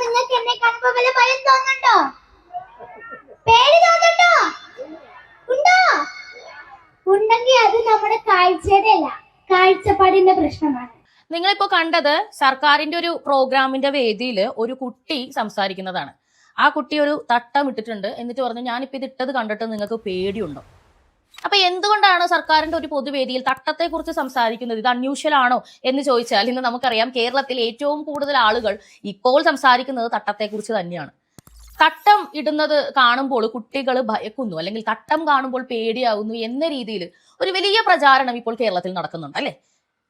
നിങ്ങൾക്ക് എന്നെ കാണുമ്പോ വല്ല ഭയം തോന്നുന്നുണ്ടോ? പേടി തോന്നുന്നുണ്ടോ? ഉണ്ടോ? ഉണ്ടെങ്കിൽ അത് നമ്മുടെ കാഴ്ചയുടെ അല്ല, കാഴ്ചപ്പാടിന്റെ പ്രശ്നമാണ്. നിങ്ങളിപ്പോ കണ്ടത് സർക്കാരിന്റെ ഒരു പ്രോഗ്രാമിന്റെ വേദിയിൽ ഒരു കുട്ടി സംസാരിക്കുന്നതാണ്. ആ കുട്ടി ഒരു തട്ടം ഇട്ടിട്ടുണ്ട്. എന്നിട്ട് പറഞ്ഞു, ഞാനിപ്പോ ഇത് ഇട്ടത് കണ്ടിട്ട് നിങ്ങൾക്ക് പേടിയുണ്ടോ? അപ്പൊ എന്തുകൊണ്ടാണ് സർക്കാരിന്റെ ഒരു പൊതുവേദിയിൽ തട്ടത്തെ കുറിച്ച് സംസാരിക്കുന്നത്? ഇത് അൺയൂഷ്വൽ ആണോ എന്ന് ചോദിച്ചാൽ, ഇന്ന് നമുക്കറിയാം കേരളത്തിൽ ഏറ്റവും കൂടുതൽ ആളുകൾ ഇപ്പോൾ സംസാരിക്കുന്നത് തട്ടത്തെ കുറിച്ച് തന്നെയാണ്. തട്ടം ഇടുന്നത് കാണുമ്പോൾ കുട്ടികൾ ഭയക്കുന്നു, അല്ലെങ്കിൽ തട്ടം കാണുമ്പോൾ പേടിയാവുന്നു എന്ന രീതിയിൽ ഒരു വലിയ പ്രചാരണം ഇപ്പോൾ കേരളത്തിൽ നടക്കുന്നുണ്ട്, അല്ലെ?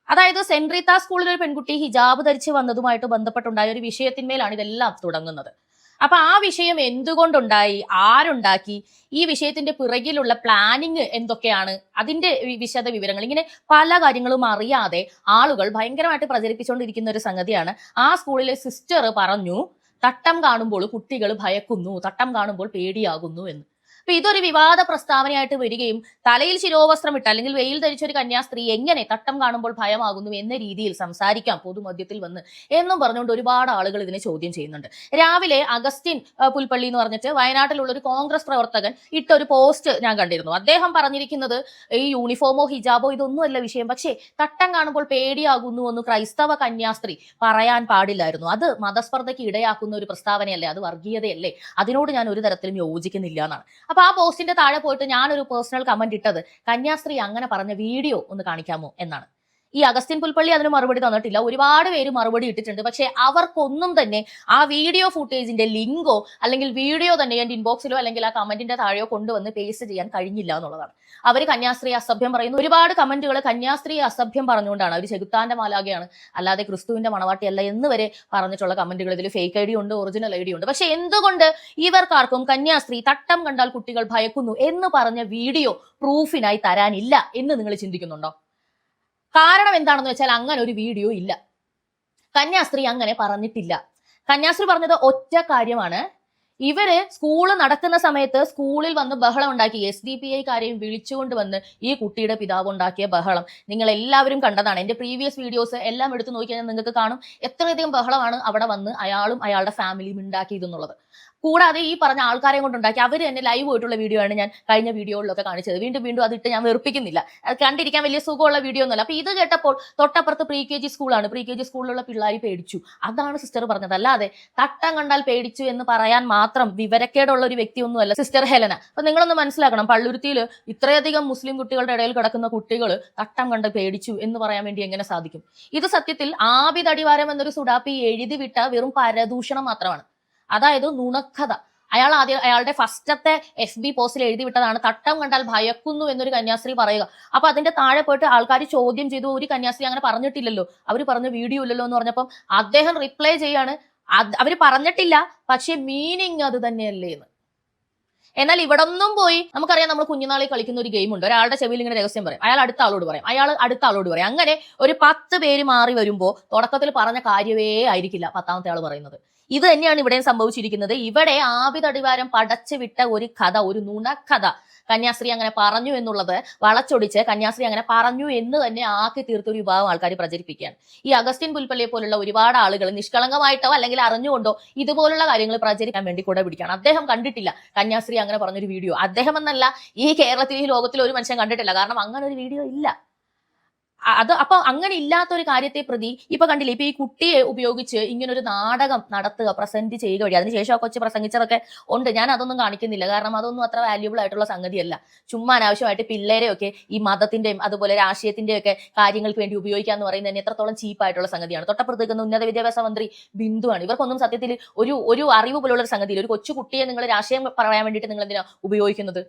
അതായത് സെന്റ് റീത്ത സ്കൂളിൽ ഒരു പെൺകുട്ടി ഹിജാബ് ധരിച്ച് വന്നതുമായിട്ട് ബന്ധപ്പെട്ടുണ്ടായ ഒരു വിഷയത്തിന്മേലാണ് ഇതെല്ലാം തുടങ്ങുന്നത്. അപ്പൊ ആ വിഷയം എന്തുകൊണ്ടുണ്ടായി, ആരുണ്ടാക്കി, ഈ വിഷയത്തിന്റെ പിറകിലുള്ള പ്ലാനിങ് എന്തൊക്കെയാണ്, അതിന്റെ വിശദ വിവരങ്ങൾ, ഇങ്ങനെ പല കാര്യങ്ങളും അറിയാതെ ആളുകൾ ഭയങ്കരമായിട്ട് പ്രചരിപ്പിച്ചുകൊണ്ടിരിക്കുന്ന ഒരു സംഗതിയാണ്. ആ സ്കൂളിലെ സിസ്റ്റർ പറഞ്ഞു, തട്ടം കാണുമ്പോൾ കുട്ടികൾ ഭയക്കുന്നു, തട്ടം കാണുമ്പോൾ പേടിയാകുന്നു എന്ന്. അപ്പൊ ഇതൊരു വിവാദ പ്രസ്താവനയായിട്ട് വരികയും തലയിൽ ശിരോവസ്ത്രം ഇട്ട് അല്ലെങ്കിൽ വെയിൽ ധരിച്ചൊരു കന്യാസ്ത്രീ എങ്ങനെ തട്ടം കാണുമ്പോൾ ഭയമാകുന്നു എന്ന രീതിയിൽ സംസാരിക്കാം പൊതുമധ്യത്തിൽ വന്ന് എന്നും പറഞ്ഞുകൊണ്ട് ഒരുപാട് ആളുകൾ ഇതിനെ ചോദ്യം ചെയ്യുന്നുണ്ട്. രാവിലെ അഗസ്റ്റിൻ പുൽപ്പള്ളി എന്ന് പറഞ്ഞിട്ട് വയനാട്ടിലുള്ള ഒരു കോൺഗ്രസ് പ്രവർത്തകൻ ഇട്ട ഒരു പോസ്റ്റ് ഞാൻ കണ്ടിരുന്നു. അദ്ദേഹം പറഞ്ഞിരിക്കുന്നത് ഈ യൂണിഫോമോ ഹിജാബോ ഇതൊന്നുമല്ല വിഷയം, പക്ഷേ തട്ടം കാണുമ്പോൾ പേടിയാകുന്നു എന്ന് ക്രൈസ്തവ കന്യാസ്ത്രീ പറയാൻ പാടില്ലായിരുന്നു. അത് മതസ്പർദ്ധയ്ക്ക് ഇടയാക്കുന്ന ഒരു പ്രസ്താവനയല്ലേ, അത് വർഗീയതയല്ലേ, അതിനോട് ഞാൻ ഒരു തരത്തിലും യോജിക്കുന്നില്ല എന്നാണ്. അപ്പൊ ആ പോസ്റ്റിന്റെ താഴെ പോയിട്ട് ഞാനൊരു പേഴ്സണൽ കമന്റ് ഇട്ടത്, കന്യാസ്ത്രീ അങ്ങനെ പറഞ്ഞ വീഡിയോ ഒന്ന് കാണിക്കാമോ എന്നാണ്. ഈ അഗസ്റ്റിൻ പുൽപ്പള്ളി അതിന് മറുപടി തന്നിട്ടില്ല. ഒരുപാട് പേര് മറുപടി ഇട്ടിട്ടുണ്ട്. പക്ഷെ അവർക്കൊന്നും തന്നെ ആ വീഡിയോ ഫുട്ടേജിന്റെ ലിങ്കോ അല്ലെങ്കിൽ വീഡിയോ തന്നെ എന്റെ ഇൻബോക്സിലോ അല്ലെങ്കിൽ ആ കമന്റിന്റെ താഴെയോ കൊണ്ടുവന്ന് പേസ്റ്റ് ചെയ്യാൻ കഴിഞ്ഞില്ല എന്നുള്ളതാണ്. അവർ കന്യാസ്ത്രീ അസഭ്യം പറയുന്നു. ഒരുപാട് കമന്റുകൾ കന്യാസ്ത്രീ അസഭ്യം പറഞ്ഞുകൊണ്ടാണ്, അവർ ചെകുത്താന്റെ മാലാകയാണ്, അല്ലാതെ ക്രിസ്തുവിന്റെ മണവാട്ടിയല്ല എന്ന് വരെ പറഞ്ഞിട്ടുള്ള കമന്റുകൾ. ഇതിൽ ഫേക്ക് ഐ ഡി ഉണ്ട്, ഒറിജിനൽ ഐ ഡി ഉണ്ട്. പക്ഷെ എന്തുകൊണ്ട് ഇവർക്കാർക്കും കന്യാസ്ത്രീ തട്ടം കണ്ടാൽ കുട്ടികൾ ഭയക്കുന്നു എന്ന് പറഞ്ഞ വീഡിയോ പ്രൂഫിനായി തരാനില്ല എന്ന് നിങ്ങൾ ചിന്തിക്കുന്നുണ്ടോ? കാരണം എന്താണെന്ന് വെച്ചാൽ അങ്ങനെ ഒരു വീഡിയോ ഇല്ല. കന്യാസ്ത്രീ അങ്ങനെ പറഞ്ഞിട്ടില്ല. കന്യാസ്ത്രീ പറഞ്ഞത് ഒറ്റ കാര്യമാണ്, ഇവര് സ്കൂള് നടക്കുന്ന സമയത്ത് സ്കൂളിൽ വന്ന് ബഹളം ഉണ്ടാക്കി, SDPI വിളിച്ചുകൊണ്ട് വന്ന് ഈ കുട്ടിയുടെ പിതാവ് ഉണ്ടാക്കിയ ബഹളം നിങ്ങൾ എല്ലാവരും കണ്ടതാണ്. എന്റെ പ്രീവിയസ് വീഡിയോസ് എല്ലാം എടുത്തു നോക്കിയാൽ നിങ്ങൾക്ക് കാണും എത്രയധികം ബഹളമാണ് അവിടെ വന്ന് അയാളും അയാളുടെ ഫാമിലിയും ഉണ്ടാക്കിയതെന്നുള്ളത്. കൂടാതെ ഈ പറഞ്ഞ ആൾക്കാരെ കൊണ്ടുണ്ടാക്കി അവർ തന്നെ ലൈവ് പോയിട്ടുള്ള വീഡിയോ ആണ് ഞാൻ കഴിഞ്ഞ വീഡിയോകളിലൊക്കെ കാണിച്ചത്. വീണ്ടും വീണ്ടും അതിട്ട് ഞാൻ വെറുപ്പിക്കുന്നില്ല, അത് കണ്ടിരിക്കാൻ വലിയ സുഖമുള്ള വീഡിയോ ഒന്നുമല്ല. അപ്പൊ ഇത് കേട്ടപ്പോൾ തൊട്ടപ്പുറത്ത് പ്രീ-KG സ്കൂളാണ്, പ്രീ-KG സ്കൂളിലുള്ള പിള്ളേർ പേടിച്ചു, അതാണ് സിസ്റ്റർ പറഞ്ഞത്. അല്ലാതെ തട്ടം കണ്ടാൽ പേടിച്ചു എന്ന് പറയാൻ മാത്രം വിവരക്കേടുള്ള ഒരു വ്യക്തിയൊന്നുമല്ല സിസ്റ്റർ ഹെലന. അപ്പൊ നിങ്ങളൊന്ന് മനസ്സിലാക്കണം, പള്ളുരുത്തിയിൽ ഇത്രയധികം മുസ്ലിം കുട്ടികളുടെ ഇടയിൽ കിടക്കുന്ന കുട്ടികൾ തട്ടം കണ്ട് പേടിച്ചു എന്ന് പറയാൻ വേണ്ടി എങ്ങനെ സാധിക്കും? ഇത് സത്യത്തിൽ ആബിദ് അടിവാരം എന്നൊരു സുഡാപ്പി എഴുതി വിട്ട വെറും പരദൂഷണം മാത്രമാണ്. അതായത് നുണക്കഥ. അയാളുടെ ഫസ്റ്റത്തെ FB പോസ്റ്റിൽ എഴുതി വിട്ടതാണ്, തട്ടം കണ്ടാൽ ഭയക്കുന്നു എന്നൊരു കന്യാസ്ത്രീ പറയുക. അപ്പൊ അതിന്റെ താഴെ പോയിട്ട് ആൾക്കാർ ചോദ്യം ചെയ്തു, ഒരു കന്യാസ്ത്രീ അങ്ങനെ പറഞ്ഞിട്ടില്ലല്ലോ, അവർ പറഞ്ഞ വീഡിയോ ഇല്ലല്ലോ എന്ന് പറഞ്ഞപ്പം അദ്ദേഹം റിപ്ലൈ ചെയ്യാണ്, അവര് പറഞ്ഞിട്ടില്ല, പക്ഷെ മീനിങ് അത് തന്നെയല്ലേ എന്ന്. എന്നാൽ ഇവിടെ ഒന്നും പോയി, നമുക്കറിയാം നമ്മൾ കുഞ്ഞുനാളിൽ കളിക്കുന്ന ഒരു ഗെയിം ഉണ്ട്, ഒരാളുടെ ചെവിയിൽ ഇങ്ങനെ രഹസ്യം പറയും, അയാൾ അടുത്ത ആളോട് പറയും, അയാൾ അടുത്ത ആളോട് പറയും, അങ്ങനെ ഒരു 10 പേര് മാറി വരുമ്പോൾ തുടക്കത്തിൽ പറഞ്ഞ കാര്യമേ ആയിരിക്കില്ല 10ാമത്തെ ആൾ പറയുന്നത്. ഇത് തന്നെയാണ് ഇവിടെയും സംഭവിച്ചിരിക്കുന്നത്. ഇവിടെ ആബിദ് അടിവാരം പടച്ചു വിട്ട ഒരു കഥ, ഒരു നുണക്കഥ, കന്യാസ്ത്രീ അങ്ങനെ പറഞ്ഞു എന്നുള്ളത് വളച്ചൊടിച്ച് കന്യാസ്ത്രീ അങ്ങനെ പറഞ്ഞു എന്ന് തന്നെ ആക്കി തീർത്തൊരു വിഭാഗം ആൾക്കാർ പ്രചരിപ്പിക്കുകയാണ്. ഈ അഗസ്റ്റിൻ പുൽപ്പള്ളിയെ പോലുള്ള ഒരുപാട് ആളുകൾ നിഷ്കളങ്കമായിട്ടോ അല്ലെങ്കിൽ അറിഞ്ഞുകൊണ്ടോ ഇതുപോലുള്ള കാര്യങ്ങൾ പ്രചരിക്കാൻ വേണ്ടി കൂടെ പിടിക്കുകയാണ്. അദ്ദേഹം കണ്ടിട്ടില്ല കന്യാസ്ത്രീ അങ്ങനെ പറഞ്ഞൊരു വീഡിയോ. അദ്ദേഹം എന്നല്ല, ഈ കേരളത്തിൽ ഈ ലോകത്തിൽ ഒരു മനുഷ്യൻ കണ്ടിട്ടില്ല. കാരണം അങ്ങനെ ഒരു വീഡിയോ ഇല്ല. അപ്പൊ അങ്ങനെ ഇല്ലാത്തൊരു കാര്യത്തെ പ്രതി ഇപ്പൊ കണ്ടില്ലേ, ഇപ്പൊ ഈ കുട്ടിയെ ഉപയോഗിച്ച് ഇങ്ങനൊരു നാടകം നടത്തുക, പ്രസന്റ് ചെയ്യുക വഴി, അതിനുശേഷം കൊച്ചു പ്രസംഗിച്ചതൊക്കെ ഉണ്ട്. ഞാൻ അതൊന്നും കാണിക്കുന്നില്ല, കാരണം അതൊന്നും അത്ര വാല്യൂബിൾ ആയിട്ടുള്ള സംഗതിയല്ല. ചുമ്മാ അനാവശ്യമായിട്ട് പിള്ളേരെയൊക്കെ ഈ മതത്തിന്റെയും അതുപോലെ രാഷ്ട്രീയത്തിന്റെയും ഒക്കെ കാര്യങ്ങൾക്ക് വേണ്ടി ഉപയോഗിക്കുക എന്ന് പറയുന്നത് തന്നെ എത്രത്തോളം ചീപ്പായിട്ടുള്ള സംഗതിയാണ്. തൊട്ടപ്പുറത്തേക്കുന്ന ഉന്നത വിദ്യാഭ്യാസ മന്ത്രി ബിന്ദുവാണ്. ഇവർക്കൊന്നും സത്യത്തിൽ ഒരു അറിവ് പോലുള്ള ഒരു സംഗതിയിൽ ഒരു കൊച്ചു കുട്ടിയെ നിങ്ങൾ രാഷ്ട്രീയം പറയാൻ വേണ്ടിയിട്ട് നിങ്ങൾ എന്തിനാ ഉപയോഗിക്കുന്നത്?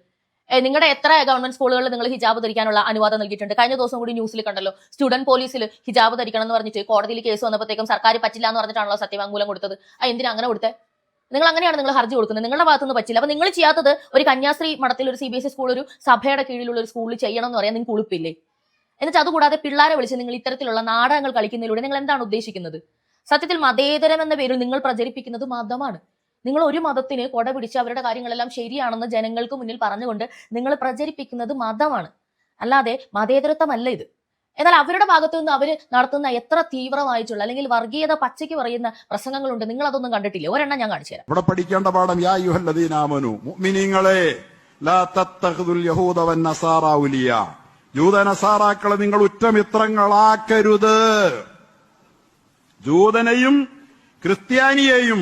നിങ്ങളുടെ എത്ര ഗവൺമെന്റ് സ്കൂളുകളിൽ നിങ്ങൾ ഹിജാബ് ധരിക്കാനുള്ള അനുവാദം നൽകിയിട്ടുണ്ട്? കഴിഞ്ഞ ദിവസം കൂടി ന്യൂസിൽ കണ്ടല്ലോ, സ്റ്റുഡന്റ് പോലീസിൽ ഹിജാബ് ധരിക്കണം എന്ന് പറഞ്ഞിട്ട് കോടതിയിൽ കേസ് വന്നപ്പോഴത്തേക്കും സർക്കാർ പറ്റില്ല എന്ന് പറഞ്ഞിട്ടാണല്ലോ സത്യവാങ്മൂലം കൊടുത്തത്. എന്തിനാ അങ്ങനെ കൊടുത്തത്? നിങ്ങൾ അങ്ങനെയാണ് നിങ്ങൾ ഹർജി കൊടുക്കുന്നത്, നിങ്ങളുടെ ഭാഗത്തുനിന്ന് പറ്റില്ല. അപ്പൊ നിങ്ങൾ ചെയ്യാത്തത് ഒരു കന്യാസ്ത്രീ മഠത്തിൽ ഒരു CBSE സ്കൂൾ ഒരു സഭയുടെ കീഴിലുള്ള ഒരു സ്കൂളിൽ ചെയ്യണം എന്ന് പറയാൻ നിങ്ങൾക്ക് ഉളുപ്പില്ലേ? എന്നിട്ട് അതുകൂടാതെ പിള്ളേരെ വിളിച്ച് നിങ്ങൾ ഇത്തരത്തിലുള്ള നാടകങ്ങൾ കളിക്കുന്നതിലൂടെ നിങ്ങൾ എന്താണ് ഉദ്ദേശിക്കുന്നത്? സത്യത്തിൽ മതേതരം എന്ന പേരിൽ നിങ്ങൾ പ്രചരിപ്പിക്കുന്നത് മതമാണ്. നിങ്ങൾ ഒരു മതത്തിന് കൊട പിടിച്ച് അവരുടെ കാര്യങ്ങളെല്ലാം ശരിയാണെന്ന് ജനങ്ങൾക്ക് മുന്നിൽ പറഞ്ഞുകൊണ്ട് നിങ്ങൾ പ്രചരിപ്പിക്കുന്നത് മതമാണ്, അല്ലാതെ മതേതരത്വമല്ല ഇത്. എന്നാൽ അവരുടെ ഭാഗത്തു നിന്ന് അവർ നടത്തുന്ന എത്ര തീവ്രമായിട്ടുള്ള അല്ലെങ്കിൽ വർഗീയത പച്ചയ്ക്ക് പറയുന്ന പ്രസംഗങ്ങളുണ്ട്, നിങ്ങൾ അതൊന്നും കണ്ടിട്ടില്ലേ? ഒരെണ്ണം ഞാൻ കാണിച്ചു തരാം. ഇവിടെ പഠിക്കേണ്ട പാഠം, യാ അയ്യുഹല്ലദീന ആമനൂ മുഅ്മിനീങ്ങളെ ലാ തത്തഖിദുൽ യഹൂദ വന്നസാറ ഔലിയ, ജൂത നസാറാക്കളെ നിങ്ങൾ ഉറ്റമിത്രങ്ങളാക്കരുത്. ജൂതനെയും ക്രിസ്ത്യാനിയെയും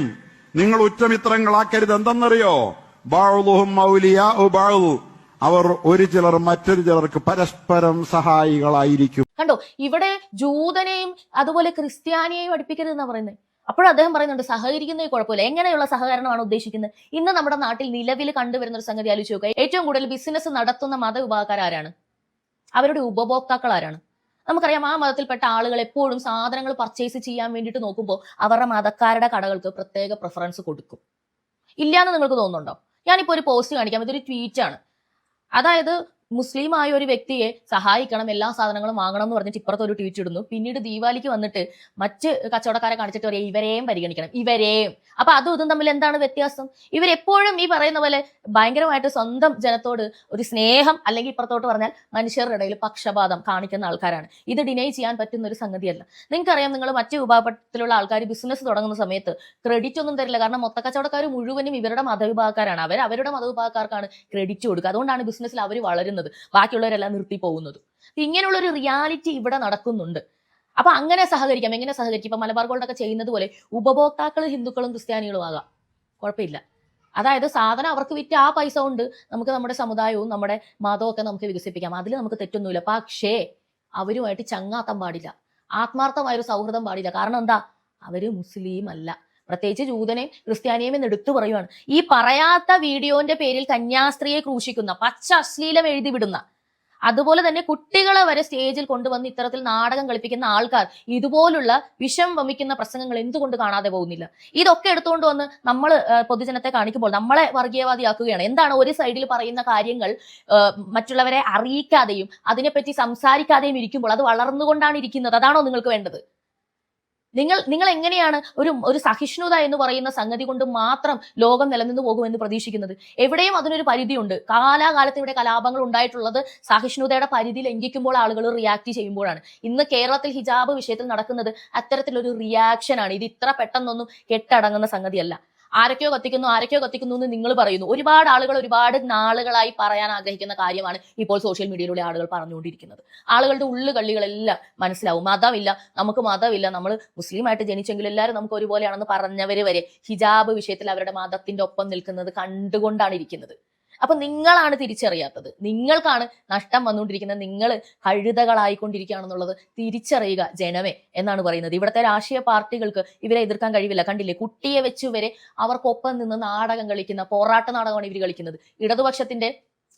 നിങ്ങൾ ഉറ്റമിത്രങ്ങളാക്കരുത്. എന്തെന്നറിയോ? ബഅ്ദുഹും ഔലിയാഉ ബഅ്ദ്, അവർ ഒരു ചിലർ മറ്റൊരു ചിലർക്ക് പരസ്പരം സഹായികളായിരിക്കും. കണ്ടോ, ഇവിടെ ജൂതനെയും അതുപോലെ ക്രിസ്ത്യാനിയെയും അടുപ്പിക്കരുത് എന്നാ പറയുന്നത്. അപ്പോഴും അദ്ദേഹം പറയുന്നുണ്ട് സഹകരിക്കുന്നതിൽ കുഴപ്പമില്ല. എങ്ങനെയുള്ള സഹകരണമാണ് ഉദ്ദേശിക്കുന്നത്? ഇന്ന് നമ്മുടെ നാട്ടിൽ നിലവിൽ കണ്ടുവരുന്ന ഒരു സംഗതി ആലോചിച്ച് നോക്കുക. ഏറ്റവും കൂടുതൽ ബിസിനസ് നടത്തുന്ന മതവിഭാഗക്കാരാണ്? അവരുടെ ഉപഭോക്താക്കൾ ആരാണ്? നമുക്കറിയാം, ആ മതത്തിൽപ്പെട്ട ആളുകൾ എപ്പോഴും സാധനങ്ങൾ പർച്ചേസ് ചെയ്യാൻ വേണ്ടിയിട്ട് നോക്കുമ്പോൾ അവരുടെ മതക്കാരുടെ കടകൾക്ക് പ്രത്യേക പ്രിഫറൻസ് കൊടുക്കും. ഇല്ലാന്ന് നിങ്ങൾക്ക് തോന്നുന്നുണ്ടോ? ഞാനിപ്പോൾ ഒരു പോസ്റ്റ് കാണിക്കാം, ഇതൊരു ട്വീറ്റാണ്. അതായത് മുസ്ലിം ആയ ഒരു വ്യക്തിയെ സഹായിക്കണം, എല്ലാ സാധനങ്ങളും വാങ്ങണം എന്ന് പറഞ്ഞിട്ട് ഇപ്പുറത്ത് ഒരു ട്വീറ്റ് ഇടുന്നു. പിന്നീട് ദീപാവലിക്ക് വന്നിട്ട് മറ്റ് കച്ചവടക്കാരെ കാണിച്ചിട്ട് പറയാം ഇവരെയും പരിഗണിക്കണം, ഇവരെയും. അപ്പൊ അതും ഇതും തമ്മിൽ എന്താണ് വ്യത്യാസം? ഇവരെപ്പോഴും ഈ പറയുന്ന പോലെ ഭയങ്കരമായിട്ട് സ്വന്തം ജനത്തോട് ഒരു സ്നേഹം, അല്ലെങ്കിൽ ഇപ്പുറത്തോട്ട് പറഞ്ഞാൽ മനുഷ്യരുടെ ഇടയിൽ പക്ഷപാതം കാണിക്കുന്ന ആൾക്കാരാണ്. ഇത് ഡിനൈ ചെയ്യാൻ പറ്റുന്ന ഒരു സംഗതിയല്ല. നിങ്ങൾക്കറിയാം, നിങ്ങൾ മറ്റ് വിഭാഗത്തിലുള്ള ആൾക്കാർ ബിസിനസ് തുടങ്ങുന്ന സമയത്ത് ക്രെഡിറ്റ് ഒന്നും തരില്ല. കാരണം മൊത്ത കച്ചവടക്കാർ മുഴുവനും ഇവരുടെ മതവിഭാഗക്കാരാണ്. അവരുടെ മതവിഭാഗക്കാർക്കാണ് ക്രെഡിറ്റ് കൊടുക്കുക. അതുകൊണ്ടാണ് ബിസിനസ്സിൽ അവർ വളരുന്നത്, ബാക്കിയുള്ളവരെല്ലാം നിർത്തി പോകുന്നത്. ഇങ്ങനെയുള്ളൊരു റിയാലിറ്റി ഇവിടെ നടക്കുന്നുണ്ട്. അപ്പൊ അങ്ങനെ സഹകരിക്കാം. എങ്ങനെ സഹകരിക്കും? ഇപ്പൊ മലബാർ ഗോൾഡൊക്കെ ചെയ്യുന്നത് പോലെ ഉപഭോക്താക്കൾ ഹിന്ദുക്കളും ക്രിസ്ത്യാനികളും ആകാം, കുഴപ്പമില്ല. അതായത് സാധനം അവർക്ക് വിറ്റ് ആ പൈസ കൊണ്ട് നമുക്ക് നമ്മുടെ സമുദായവും നമ്മുടെ മതവും ഒക്കെ നമുക്ക് വികസിപ്പിക്കാം. അതിൽ നമുക്ക് തെറ്റൊന്നുമില്ല. പക്ഷേ അവരുമായിട്ട് ചങ്ങാത്തം പാടില്ല, ആത്മാർത്ഥമായൊരു സൗഹൃദം പാടില്ല. കാരണം എന്താ? അവര് മുസ്ലിം അല്ല. പ്രത്യേകിച്ച് ജൂതനെയും ക്രിസ്ത്യാനിയെയും എന്ന് എടുത്തു പറയുവാണ്. ഈ പറയാത്ത വീഡിയോന്റെ പേരിൽ കന്യാസ്ത്രീയെ ക്രൂശിക്കുന്ന, പച്ച അശ്ലീലം എഴുതി വിടുന്ന, അതുപോലെ തന്നെ കുട്ടികളെ വരെ സ്റ്റേജിൽ കൊണ്ടുവന്ന് ഇത്തരത്തിൽ നാടകം കളിപ്പിക്കുന്ന ആൾക്കാർ ഇതുപോലുള്ള വിഷം വമിക്കുന്ന പ്രസംഗങ്ങൾ എന്തുകൊണ്ട് കാണാതെ പോകുന്നില്ല? ഇതൊക്കെ എടുത്തുകൊണ്ട് വന്ന് നമ്മൾ പൊതുജനത്തെ കാണിക്കുമ്പോൾ നമ്മളെ വർഗീയവാദിയാക്കുകയാണ്. എന്താണ്? ഒരു സൈഡിൽ പറയുന്ന കാര്യങ്ങൾ മറ്റുള്ളവരെ അറിയിക്കാതെയും അതിനെപ്പറ്റി സംസാരിക്കാതെയും ഇരിക്കുമ്പോൾ അത് വളർന്നുകൊണ്ടാണ് ഇരിക്കുന്നത്. അതാണോ നിങ്ങൾക്ക് വേണ്ടത്? നിങ്ങൾ എങ്ങനെയാണ് ഒരു സഹിഷ്ണുത എന്ന് പറയുന്ന സംഗതി കൊണ്ട് മാത്രം ലോകം നിലനിന്ന് പോകുമെന്ന് പ്രതീക്ഷിക്കുന്നത്? എവിടെയും അതിനൊരു പരിധിയുണ്ട്. കാലാകാലത്ത് ഇവിടെ കലാപങ്ങൾ ഉണ്ടായിട്ടുള്ളത് സഹിഷ്ണുതയുടെ പരിധി ലംഘിക്കുമ്പോൾ ആളുകൾ റിയാക്ട് ചെയ്യുമ്പോഴാണ്. ഇന്ന് കേരളത്തിൽ ഹിജാബ് വിഷയത്തിൽ നടക്കുന്നത് അത്തരത്തിലൊരു റിയാക്ഷനാണ്. ഇത് ഇത്ര പെട്ടെന്നൊന്നും കെട്ടടങ്ങുന്ന സംഗതിയല്ല. ആരൊക്കെയോ കത്തിക്കുന്നു എന്ന് നിങ്ങൾ പറയുന്നു. ഒരുപാട് ആളുകൾ ഒരുപാട് നാളുകളായി പറയാൻ ആഗ്രഹിക്കുന്ന കാര്യമാണ് ഇപ്പോൾ സോഷ്യൽ മീഡിയയിലൂടെ ആളുകൾ പറഞ്ഞുകൊണ്ടിരിക്കുന്നത്. ആളുകളുടെ ഉള്ളുകള്ളികളെല്ലാം മനസ്സിലാവും. മതമില്ല, നമുക്ക് മതമില്ല, നമ്മൾ മുസ്ലിമായിട്ട് ജനിച്ചെങ്കിൽ എല്ലാവരും നമുക്ക് ഒരുപോലെയാണെന്ന് പറഞ്ഞവര് വരെ ഹിജാബ് വിഷയത്തിൽ അവരുടെ മതത്തിന്റെ ഒപ്പം നിൽക്കുന്നത് കണ്ടുകൊണ്ടാണ് ഇരിക്കുന്നത്. അപ്പൊ നിങ്ങളാണ് തിരിച്ചറിയാത്തത്, നിങ്ങൾക്കാണ് നഷ്ടം വന്നുകൊണ്ടിരിക്കുന്നത്, നിങ്ങൾ കഴുതകളായിക്കൊണ്ടിരിക്കുകയാണെന്നുള്ളത് തിരിച്ചറിയുക ജനമേ എന്നാണ് പറയുന്നത്. ഇവിടുത്തെ രാഷ്ട്രീയ പാർട്ടികൾക്ക് ഇവരെ എതിർക്കാൻ കഴിവില്ല. കണ്ടില്ലേ, കുട്ടിയെ വെച്ച് വരെ അവർക്കൊപ്പം നിന്ന് നാടകം കളിക്കുന്ന പോറാട്ട നാടകമാണ് ഇവർ കളിക്കുന്നത്. ഇടതുപക്ഷത്തിന്റെ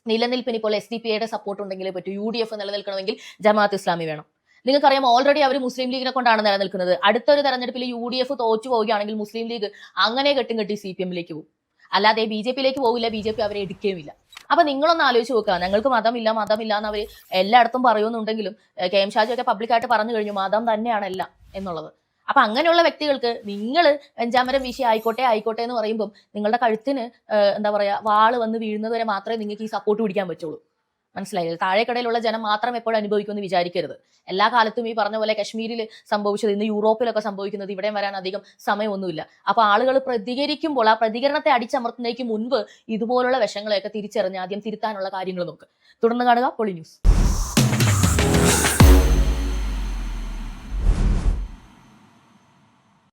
നിലനിൽപ്പിന് ഇപ്പോൾ SDP സപ്പോർട്ട് ഉണ്ടെങ്കിലേ പറ്റൂ. UDF നിലനിൽക്കണമെങ്കിൽ ജമാഅത്ത് ഇസ്ലാമി വേണം. നിങ്ങൾക്കറിയാം, ഓൾറെഡി അവർ മുസ്ലിം ലീഗിനെ കൊണ്ടാണ് നിലനിൽക്കുന്നത്. അടുത്തൊരു തെരഞ്ഞെടുപ്പിൽ UDF തോറ്റു പോവുകയാണെങ്കിൽ മുസ്ലിം ലീഗ് അങ്ങനെ കെട്ടി CPM-ലേക്ക് പോകും. അല്ലാതെ BJP-യിലേക്ക് പോവില്ല. BJP അവരെ എടുക്കുകയുമില്ല. അപ്പൊ നിങ്ങളൊന്ന് ആലോചിച്ച് നോക്കുക. ഞങ്ങൾക്ക് മതമില്ല എന്ന് അവർ എല്ലായിടത്തും പറയുന്നുണ്ടെങ്കിലും KM ഷാജിയൊക്കെ പബ്ലിക്കായിട്ട് പറഞ്ഞു കഴിഞ്ഞു മതം തന്നെയാണ് എല്ലാം എന്നുള്ളത്. അപ്പൊ അങ്ങനെയുള്ള വ്യക്തികൾക്ക് നിങ്ങൾ വെഞ്ചാമരം വീശി ആയിക്കോട്ടെ എന്ന് പറയുമ്പോൾ നിങ്ങളുടെ കഴുത്തിന് എന്താ പറയാ വാള് വന്ന് വീഴുന്നത് വരെ മാത്രമേ നിങ്ങൾക്ക് ഈ സപ്പോർട്ട് പിടിക്കാൻ പറ്റുള്ളൂ. മനസ്സിലായില്ല? താഴെക്കടയിലുള്ള ജനം മാത്രം എപ്പോഴും അനുഭവിക്കുമെന്ന് വിചാരിക്കരുത്. എല്ലാ കാലത്തും ഈ പറഞ്ഞ പോലെ കശ്മീരിൽ സംഭവിച്ചത് ഇന്ന് യൂറോപ്പിലൊക്കെ സംഭവിക്കുന്നത് ഇവിടെയും വരാൻ അധികം സമയമൊന്നുമില്ല. അപ്പൊ ആളുകൾ പ്രതികരിക്കുമ്പോൾ ആ പ്രതികരണത്തെ അടിച്ചമർത്തുന്നതിന് മുൻപ് ഇതുപോലുള്ള വിഷങ്ങളെയൊക്കെ തിരിച്ചറിഞ്ഞ് ആദ്യം തിരുത്താനുള്ള കാര്യങ്ങൾ നോക്ക്. തുടർന്ന് കാണുക പൊളി ന്യൂസ്.